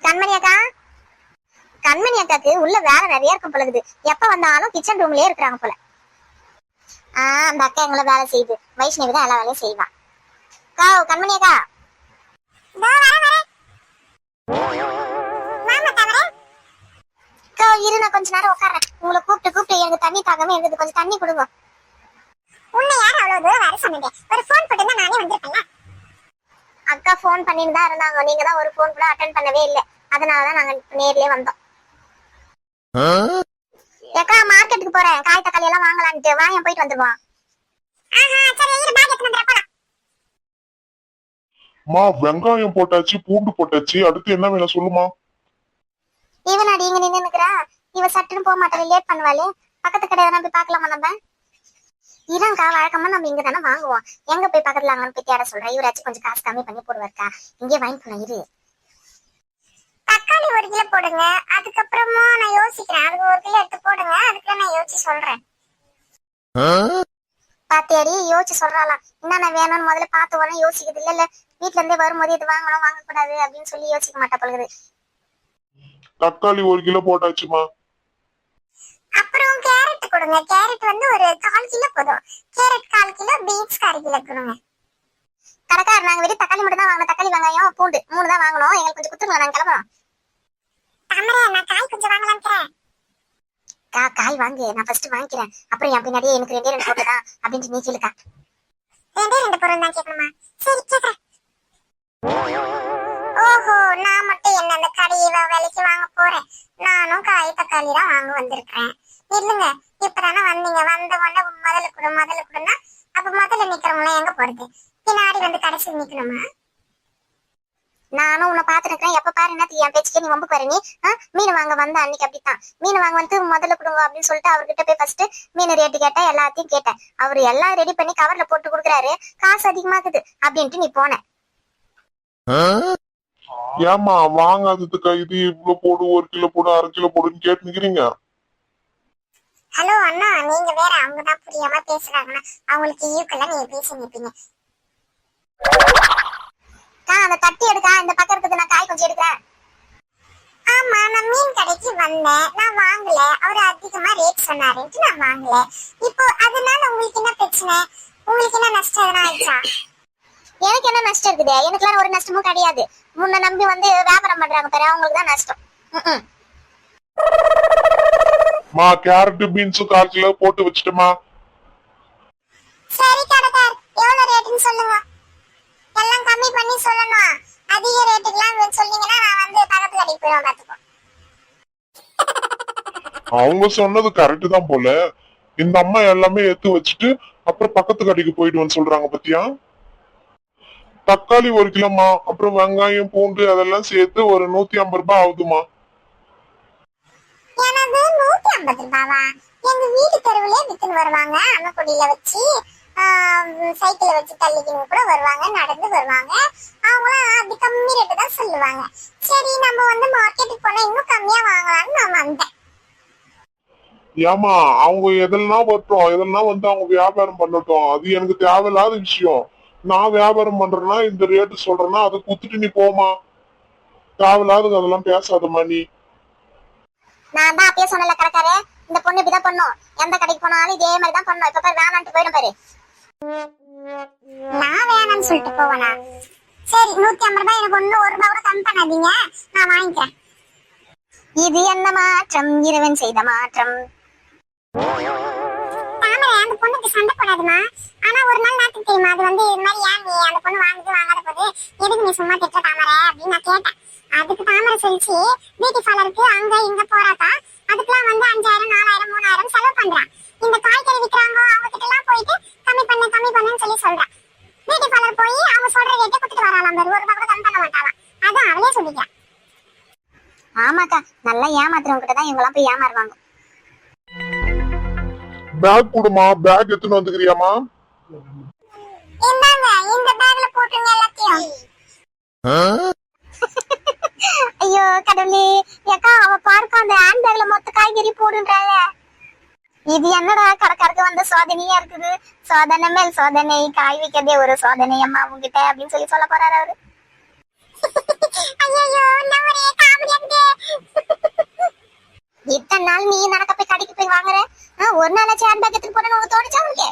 கண்மணி அக்கா, கண்மணி அக்காக்கு உள்ள வேலை நிறைய இருக்கும் போலகுது. எப்ப வந்தாலும் கிச்சன் ரூம்லயே இருக்கிறாங்க போல. அந்த அக்கா எங்களை வேலை செய்யுது. வைஷ்ணவி தான் எல்லா வேலையும் செய்வா. கண்மணி அக்கா, இரு, நான் கொஞ்ச நேரம் உட்கார்றேன். உங்களை கூப்பிட்டு எனக்கு தண்ணி தாகமே இருக்குது. கொஞ்சம் தண்ணி கொடுங்க. உன்னை யார் அவ்வளவு தூரம் வர சொன்னீங்க? ஒரு போன் போட்டு நானே வந்திருப்பேன்ல. அக்கா போன் பண்ணிட்டு தான் இருந்தாங்க. நீங்க தான் ஒரு போன் கூட அட்டென்ட் பண்ணவே இல்லை. அதனாலதான் நாங்க நேர்லயே வந்தோம். அக்கா, மார்க்கெட்டுக்கு போறேன். காய் தக்காளி எல்லாம் வாங்கலான்ட்டு. வாங்க, போயிட்டு வந்துருவோம். வெங்காயம் போட்டாச்சு, பூண்டு போட்டாச்சு, அடுத்து என்ன வேணும் சொல்லுமா? இவனாடி இங்க நின்று நிக்கிறா. இவ சட்டுன்னு போக மாட்டாளே, லேட் பண்ணுவாளே. பக்கத்து கடையில போய் பாக்கலாமா நம்ம? இதான்க்கா, வழக்கமா நம்ம இங்க தானே வாங்குவோம். எங்க போய் பக்கத்துல அங்க போய் தேட சொல்றேன். இவராச்சும் கொஞ்சம் காசு கம்மி பண்ணி போடுவாருக்கா. இங்கே வாங்கி போன. இரு, தக்காளி 1 கிலோ போடுங்க. அதுக்கப்புறமா நான் யோசிக்கிறேன். அது 1 கிலோ எடுத்து போடுங்க. அதுக்கு நான் யோசிச்சு சொல்றேன். பாத்தியாடி, யோசிச்சு சொல்றாளாம். என்ன வேணும்னு முதல்ல பார்த்து உடனே யோசிக்குது. இல்ல வீட்டுல இருந்தே வரும்போது இது வாங்கணும் வாங்கக்கூடாது அப்படின்னு சொல்லி யோசிக்க மாட்டா போகுது. தக்காளி 1 கிலோ போட்டாச்சுமா. அப்புறம் கேரட் கொடுங்க. கேரட் வந்து ஒரு 1/4 கிலோ போதும். கேரட் 1/4 கிலோ, பீன்ஸ் 1/2 கிலோ கொடுங்க. கடைக்காரர், நாங்க வெறும் தக்காளி மட்டும் தான் வாங்கணும். தக்காளி, வெங்காயம், பூண்டு 3 தான் வாங்கணும். எங்களுக்கு கொஞ்சம் குத்துருங்க, நாங்க கிளம்புறோம். நான் காய் கொஞ்சம் வாங்கலாம்க்கிறேன். காய் வாங்கு, நான் ஃபர்ஸ்ட் வாங்கிக்கிறேன். அப்புறம் என் பின்னாடியே எனக்கு 2 பொருள் தான் அப்படின்ட்டு நீ கேளுக்கா. 2 பொருள் தான் கேட்கணுமா? சரி, கேட்கறேன். ஓஹோ, நான் மட்டும் என்ன அந்த கடையை வேலைக்கு வாங்க போறேன்? நானும் காய் தக்காளி தான் வாங்க வந்திருக்கிறேன். இல்லைங்க, இப்பதானே வந்தீங்க. வந்த உடனே முதல்ல கொடுன்னா அப்ப முதல்ல நிக்கிறவங்கள எங்க போறது? பின்னாடி வந்து கடைசி நிக்கணுமா? நானும் உன்னை பாத்துருக்கேன். எப்ப பாரு என்ன என் பேச்சுக்கே நீ வம்புக்கு வர. நீ மீன் வாங்க வந்த அன்னைக்கு அப்படித்தான். மீன் வாங்க வந்து முதல்ல கொடுங்க அப்படின்னு சொல்லிட்டு அவர்கிட்ட போய் ஃபர்ஸ்ட் மீன் ரேட்டு கேட்டேன். எல்லாத்தையும் கேட்டேன். அவரு எல்லாம் ரெடி பண்ணி கவர்ல போட்டு கொடுக்குறாரு. காசு அதிகமாக்குது அப்படின்ட்டு நீ போன. ஏமா வாங்காததுக்கா இது இவ்வளவு போடு, 1 கிலோ போடு, 1/2 கிலோ போடுன்னு கேட்டு நிக்கிறீங்க? ஹலோ அண்ணா, நீங்க வேற. அவங்கதான் புரியாம பேசுறாங்கன்னா அவங்களுக்கு ஈக்குவலா நீங்க பேசி நிப்பீங்க. அந்த தட்டி எடுக்கா, இந்த பக்கம் இருக்குது. நான் காய் கொஞ்சம் எடுக்கிறேன். ஆமா, நான் மீன் கடைக்கு வந்தேன். நான் வாங்கல. அவரு அதிகமா ரேட் சொன்னாருன்ட்டு நான் வாங்கல. இப்போ அதனால உங்களுக்கு என்ன பிரச்சனை? உங்களுக்கு என்ன நஷ்டம் எதனா ஆயிடுச்சா? எனக்கு என்ன நஷ்டம் இருக்குது? எனக்குலாம் ஒரு நஷ்டமும் கிடையாது. முன்ன நம்பி வந்து வியாபாரம் பண்றாங்க பாரு, அவங்களுக்கு தான் நஷ்டம். கேரட் பீன்ஸும் 1/4 கிலோ போட்டு வச்சுட்டுமா. சரி கடைக்கார், எவ்வளவு ரேட்டுன்னு சொல்லுங்க. எல்லாம் கம்மி பண்ணி சொல்லணும். அதிக ரேட்டுக்குலாம் சொன்னீங்கன்னா நான் வந்து பக்கத்து கடைக்கு போயிடுவேன். பாத்துக்கோ. அவங்க சொன்னது கரெக்ட் தான் போல. இந்த அம்மா எல்லாமே எடுத்து வச்சுட்டு அப்புறம் பக்கத்து கடைக்கு போயிடுவேன்னு சொல்றாங்க பத்தியா? தக்காளி 1 கிலோமா, அப்புறம் வெங்காயம், பூண்டு அதெல்லாம் சேர்த்து ஒரு 150 ரூபாய் ஆகுதுமா. எனக்கு 150 ரூபாவா? எங்க வீட்டு தெருவுலயே வித்துன்னு வருவாங்க. அன்னக்குடியில வச்சு சைக்கிள் வச்சு தள்ளிக்கின்னு கூட வருவாங்க, நடந்து வருவாங்க. அவங்களாம் அப்படி கம்மி ரேட்டு தான் சொல்லுவாங்க. சரி, நம்ம வந்து மார்க்கெட்டுக்கு போனா இன்னும் கம்மியா வாங்கலாம்னு நான் வந்தேன். ஏமா, அவங்க எதெல்லாம் வரட்டும், எதெல்லாம் வந்து அவங்க வியாபாரம் பண்ணட்டும். அது எனக்கு தேவையில்லாத விஷயம். நான் வியாபாரம் பண்றேன்னா இந்த ரேட்டு சொல்றேன்னா அதை குத்துட்டு நீ போமா. தேவையில்லாத அதெல்லாம் பேசாதமா நீ. நான் தான் அப்பயே சொன்னல கடைக்காரே, இந்த பொண்ணு இப்படிதான் பண்ணும். எந்த கடைக்கு போனாலும் இதே மாதிரி தான் பண்ணும். இப்ப பேர் வேணான்ட்டு போயிடும் பாரு. நான் வேணான்னு சொல்லிட்டு போவேனா? சரி, 150 ரூபாய். எனக்கு 1 ரூபாய் கூட கம்மி பண்ணாதீங்க, நான் வாங்கிக்கிறேன். இது என்ன மாற்றம்? இறைவன் செய்த மாற்றம். அந்த பொண்ணுக்கு சண்டை போடாதுமா. ஆனா ஒரு நாள் நாட்டு தெரியுமா, அது வந்து இது மாதிரி ஏன் நீ அந்த பொண்ணு வாங்குது வாங்காத போது எதுக்கு நீ சும்மா திட்ட தாமரை அப்படின்னு நான் கேட்டேன். அதுக்கு தாமரை சொல்லிச்சு, பியூட்டி பார்லருக்கு அங்க இங்க போறாக்கா, அதுக்கெல்லாம் வந்து 5000 4000 3000 செலவு பண்றான். இந்த காய்கறி விற்கிறாங்க அவங்க கிட்ட எல்லாம் போயிட்டு கம்மி பண்ணுன்னு சொல்லி சொல்றான். பியூட்டி பார்லர் போய் அவங்க சொல்ற ரேட்டை கொடுத்துட்டு வராலாம். 1 ரூபாய் கூட கம்மி பண்ண மாட்டாளாம். அதான் அவளே சொல்லிக்கிறான். ஆமாக்கா, நல்லா ஏமாத்துறவங்க கிட்ட தான் இவங்கெல்லாம் போய் ஏமாறுவாங்க. பேக் கொடுமா. பேக் எடுத்துன்னு வந்துக்கிறியாமா? இந்தாங்க, இந்த பேக்ல போட்டுங்க எல்லாத்தையும். ஐயோ கடவுளே, ஏக்கா அவ பாருக்கா அந்த ஹேண்ட் பேக்ல மொத்த காய்கறி போடுன்றாங்க. இது என்னடா கடைக்காரருக்கு வந்த சோதனையா இருக்குது. சோதனை மேல் சோதனை, காய் வைக்கிறதே ஒரு சோதனை அம்மா உங்ககிட்ட அப்படின்னு சொல்லி சொல்ல போறாரு அவரு. ஐயோ, நான் ஒரே காமெடி நாள் நீ நடக்க போய் கடைக்கு போய் வாங்குற ஒரு நாளாச்சும் ஹேண்ட் பேக் எடுத்துட்டு போறேன்னு உனக்கு தோணுச்சா உனக்கு